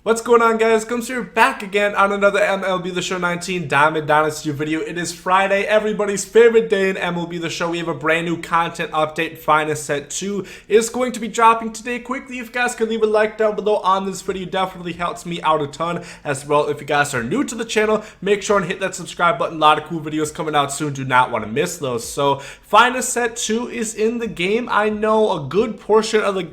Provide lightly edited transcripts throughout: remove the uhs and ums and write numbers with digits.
What's going on, guys? Gomes here, back again on another MLB The Show 19 Diamond Dynasty video. It is Friday, everybody's favorite day in MLB The Show. We have a brand new content update. Finest Set 2 is going to be dropping today. Quickly, if you guys could leave a like down below on this video, definitely helps me out a ton. As well, if you guys are new to the channel, make sure and hit that subscribe button. A lot of cool videos coming out soon. Do not want to miss those. So, Finest Set 2 is in the game. I know a good portion of the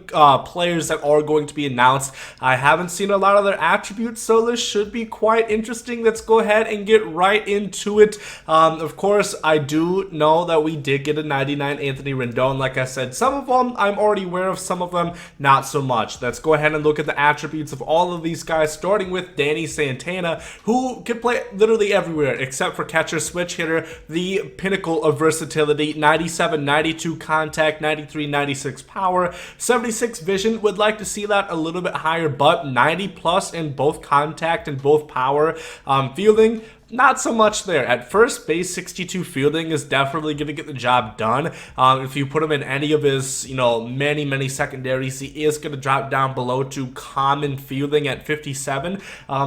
players that are going to be announced. I haven't seen a lot of their attributes, so this should be quite interesting. Let's go ahead and get right into it. Of course, I do know that we did get a 99 Anthony Rendon. Like I said, some of them I'm already aware of, some of them not so much. Let's go ahead and look at the attributes of all of these guys, starting with Danny Santana, who can play literally everywhere except for catcher, switch hitter, the pinnacle of versatility. 97, 92 contact, 93, 96 power, 76 vision. Would like to see that a little bit higher, but 90 plus in both contact and both power. Fielding, not so much there. At first base, 62 fielding is definitely going to get the job done. If you put him in any of his, many secondaries, he is going to drop down below to common fielding at 57.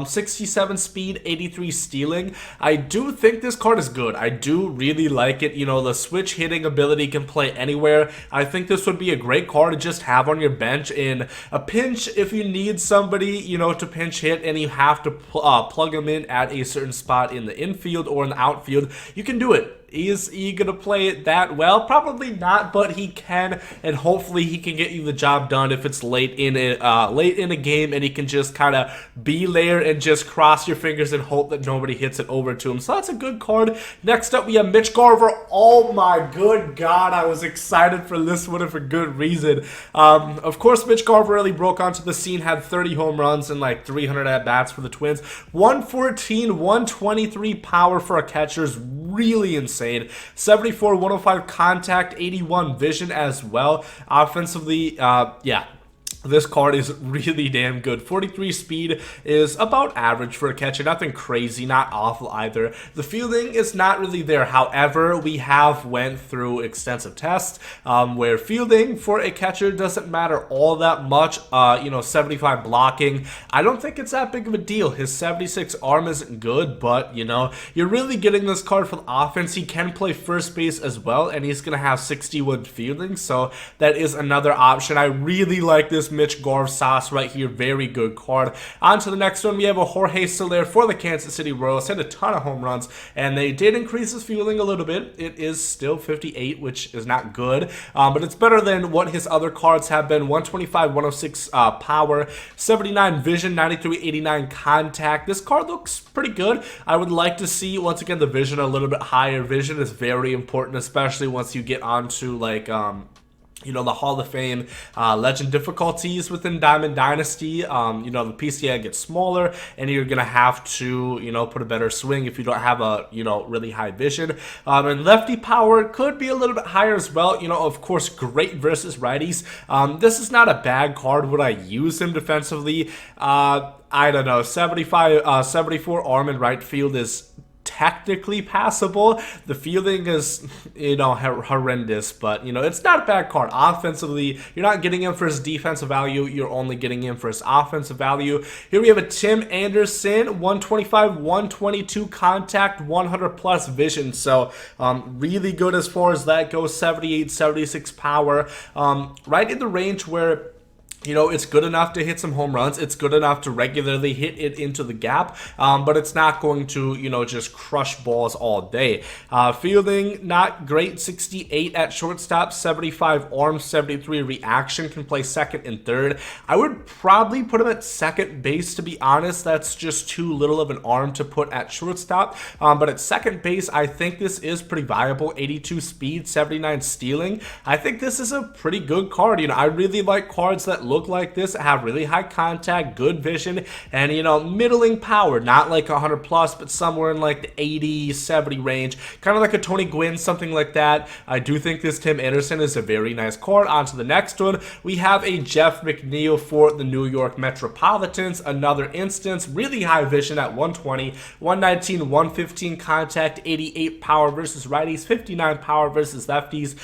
67 speed, 83 stealing. I do think this card is good. I do really like it. The switch hitting ability can play anywhere. I think this would be a great card to just have on your bench in a pinch if you need somebody, to pinch hit and you have to plug him in at a certain spot in the infield or in the outfield. You can do it. Is he gonna play it that well? Probably not, but he can, and hopefully he can get you the job done if it's late in a game, and he can just kind of be there and just cross your fingers and hope that nobody hits it over to him. So that's a good card. Next up, we have Mitch Carver. Oh my good God, I was excited for this one and for good reason. Of course, Mitch Carver really broke onto the scene, had 30 home runs and like 300 at-bats for the Twins. 114, 123 power for a catcher is really insane. 74, 105 contact, 81 vision as well. Offensively, this card is really damn good. 43 speed is about average for a catcher. Nothing crazy, not awful either. The fielding is not really there. However, we have went through extensive tests where fielding for a catcher doesn't matter all that much. 75 blocking, I don't think it's that big of a deal. His 76 arm isn't good, but, you're really getting this card for the offense. He can play first base as well, and he's going to have 61 fielding, so that is another option. I really like this Mitch Carver sauce right here. Very good card. On to the next one. We have a Jorge Soler for the Kansas City Royals. Hit a ton of home runs, and they did increase his fielding a little bit. It is still 58, which is not good, but it's better than what his other cards have been. 125, 106 power, 79 vision, 93, 89 contact. This card looks pretty good. I would like to see, once again, the vision a little bit higher. Vision is very important, especially once you get onto the Hall of Fame legend difficulties within Diamond Dynasty. The PCI gets smaller, and you're gonna have to put a better swing if you don't have a really high vision. And lefty power could be a little bit higher as well. Of course, great versus righties. This is not a bad card. Would I use him defensively? I don't know. 74 arm in right field is technically passable. The fielding is, horrendous, but, it's not a bad card. Offensively, you're not getting him for his defensive value. You're only getting him for his offensive value. Here we have a Tim Anderson, 125, 122 contact, 100 plus vision. So, really good as far as that goes. 78, 76 power. Right in the range where it's good enough to hit some home runs. It's good enough to regularly hit it into the gap, but it's not going to, just crush balls all day. Fielding, not great. 68 at shortstop, 75 arm, 73 reaction. Can play second and third. I would probably put him at second base, to be honest. That's just too little of an arm to put at shortstop. But at second base, I think this is pretty viable. 82 speed, 79 stealing. I think this is a pretty good card. I really like cards that look like this, have really high contact, good vision, and middling power. Not like 100 plus, but somewhere in like the 80, 70 range. Kind of like a Tony Gwynn, something like that. I do think this Tim Anderson is a very nice card. On to the next one. We have a Jeff McNeil for the New York Metropolitans. Another instance, really high vision at 120, 119, 115 contact, 88 power versus righties, 59 power versus lefties.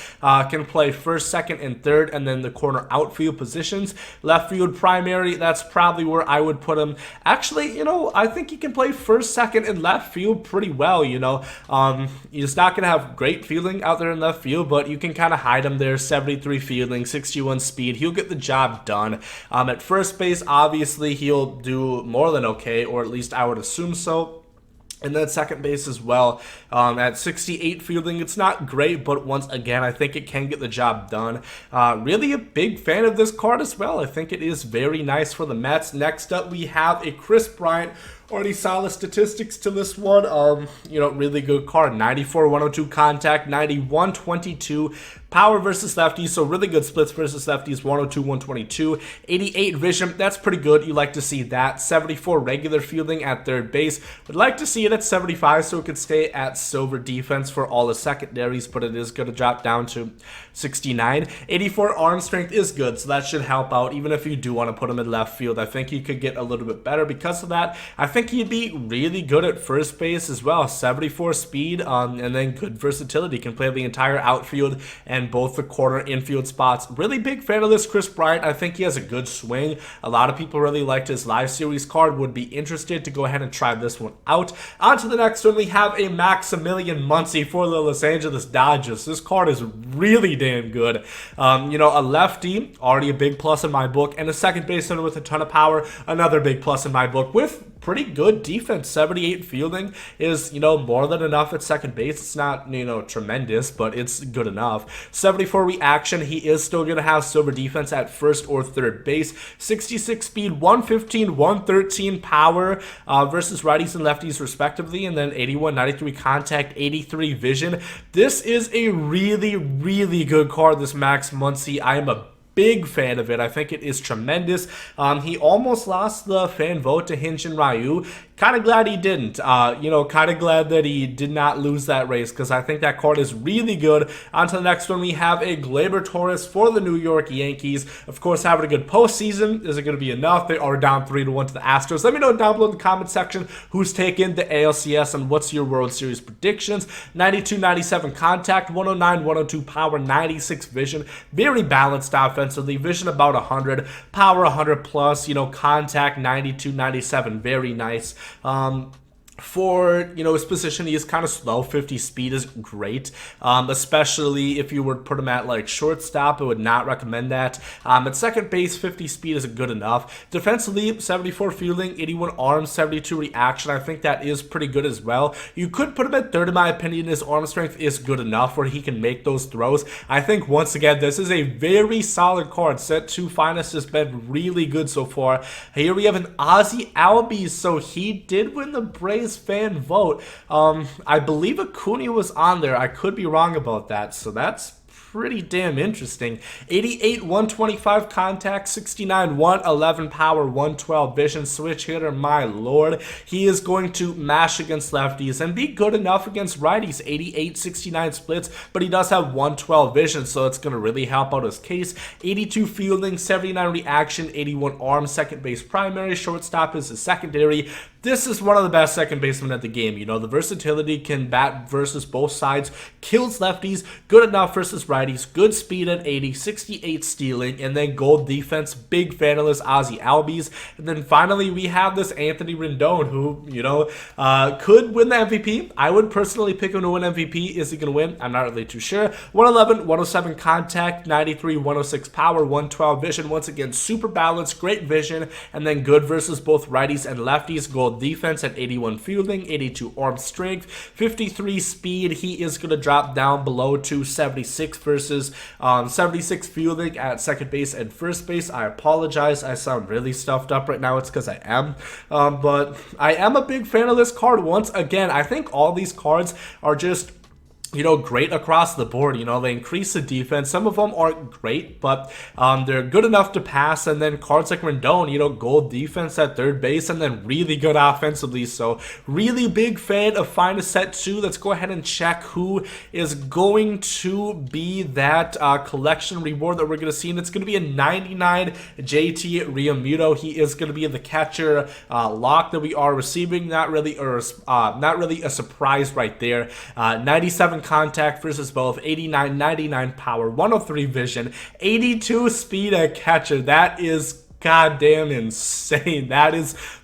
Can play first, second, and third, and then the corner outfield positions. Left field primary, that's probably where I would put him. Actually, I think he can play first, second, and left field pretty well, He's not going to have great fielding out there in left field, but you can kind of hide him there. 73 fielding, 61 speed. He'll get the job done. At first base, obviously, he'll do more than okay, or at least I would assume so. And then second base as well, at 68 fielding, it's not great, but once again, I think it can get the job done. Really a big fan of this card as well. I think it is very nice for the Mets. Next up, we have a Kris Bryant. Already saw the statistics to this one. Really good card. 94, 102 contact, 91, 22 power versus lefties. So really good splits versus lefties. 102, 122, 88 vision. That's pretty good. You like to see that. 74 regular fielding at third base. Would like to see it at 75 so it could stay at silver defense for all the secondaries, but it is going to drop down to 69. 84 arm strength is good, so that should help out. Even if you do want to put him in left field, I think he could get a little bit better because of that. I think he'd be really good at first base as well. 74 speed, and then good versatility. Can play the entire outfield and both the corner infield spots. Really big fan of this Kris Bryant. I think he has a good swing. A lot of people really liked his live series card. Would be interested to go ahead and try this one out. On to the next one. We have a Maximilian Muncy for the Los Angeles Dodgers. This card is really damn good. A lefty, already a big plus in my book, and a second baseman with a ton of power, another big plus in my book, with pretty good defense. 78 fielding is, more than enough at second base. It's not, tremendous, but it's good enough. 74 reaction. He is still going to have silver defense at first or third base. 66 speed, 115, 113 power versus righties and lefties respectively, and then 81, 93 contact, 83 vision. This is a really, really good card, this Max Muncy. I am a big fan of it. I think it is tremendous. He almost lost the fan vote to Hyun-Jin Ryu. Kind of glad he didn't. Kind of glad that he did not lose that race because I think that card is really good. On to the next one, we have a Gleyber Torres for the New York Yankees. Of course, having a good postseason. Is it going to be enough? They are down 3-1 to the Astros. Let me know down below in the comment section who's taking the ALCS and what's your World Series predictions. 92, 97 contact, 109, 102 power, 96 vision. Very balanced offensively. Vision about 100, power 100 plus, contact 92, 97. Very nice. For his position, he is kind of slow. 50 speed is great, especially if you were to put him at like shortstop. I would not recommend that. At second base, 50 speed is good enough. Defensively, 74 fielding, 81 arm, 72 reaction. I think that is pretty good as well. You could put him at third in my opinion. His arm strength is good enough where he can make those throws. I think once again this is a very solid card. Set 2 finest has been really good so far. Here we have an Ozzie Albies, so he did win the Braves fan vote. I believe Acuna was on there. I could be wrong about that, so that's pretty damn interesting. 88, 125 contact, 69, 111 power, 112 vision. Switch hitter, my lord. He is going to mash against lefties and be good enough against righties. 88, 69 splits, but he does have 112 vision, so it's going to really help out his case. 82 fielding, 79 reaction, 81 arm, second base primary, shortstop is his secondary. This is one of the best second basemen at the game. The versatility, can bat versus both sides, kills lefties, good enough versus righties, good speed at 80, 68 stealing, and then gold defense. Big fan of this Ozzie Albies. And then finally, we have this Anthony Rendon, who, could win the MVP. I would personally pick him to win MVP. Is he going to win? I'm not really too sure. 111, 107 contact, 93, 106 power, 112 vision. Once again, super balanced, great vision, and then good versus both righties and lefties. Gold defense at 81 fielding, 82 arm strength, 53 speed. He is going to drop down below to 76 versus 76 fielding at second base and first base. I apologize. I sound really stuffed up right now. It's because I am. But I am a big fan of this card. Once again, I think all these cards are just great across the board. They increase the defense. Some of them aren't great, but they're good enough to pass. And then cards like Rendon, gold defense at third base, and then really good offensively. So really big fan of Finest Set 2. Let's go ahead and check who is going to be that collection reward that we're going to see. And it's going to be a 99 JT Realmuto. He is going to be the catcher lock that we are receiving. Not really a surprise right there. 97 contact versus both, 89, 99 power, 103 vision, 82 speed at catcher. That is goddamn insane.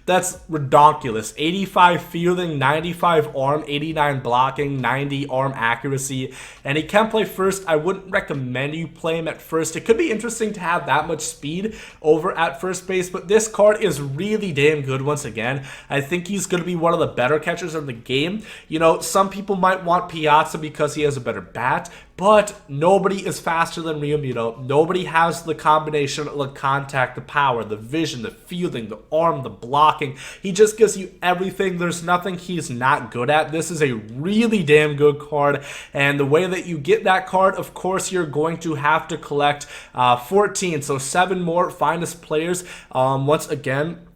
That's ridiculous. 85 fielding, 95 arm, 89 blocking, 90 arm accuracy, and he can play first. I wouldn't recommend you play him at first. It could be interesting to have that much speed over at first base, but this card is really damn good once again. I think he's going to be one of the better catchers of the game. You know, some people might want Piazza because he has a better bat, but nobody is faster than Realmuto. Nobody has the combination of the contact, the power, the vision, the fielding, the arm, the blocking. He just gives you everything. There's nothing he's not good at. This is a really damn good card, and the way that you get that card, of course, you're going to have to collect 14, so 7 more finest players. Once again,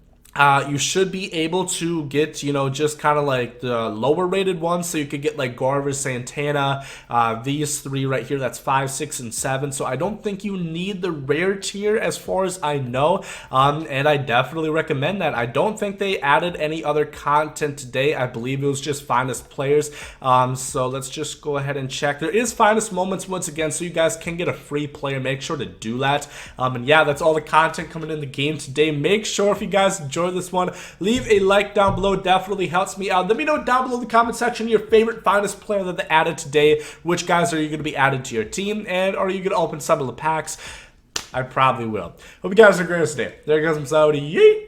you should be able to get, you know, just kind of like the lower rated ones. So you could get like Carver, Santana, these 3 right here. That's 5, 6, and 7. So I don't think you need the rare tier as far as I know. And I definitely recommend that. I don't think they added any other content today. I believe it was just finest players. So let's just go ahead and check. There is finest moments once again, so you guys can get a free player. Make sure to do that. And yeah, that's all the content coming in the game today. Make sure if you guys enjoy this one, leave a like down below. Definitely helps me out. Let me know down below in the comment section your favorite finest player that they added today. Which guys are you going to be added to your team, and are you going to open some of the packs? I probably will. Hope you guys are great today. There goes some Saudi. Yeet.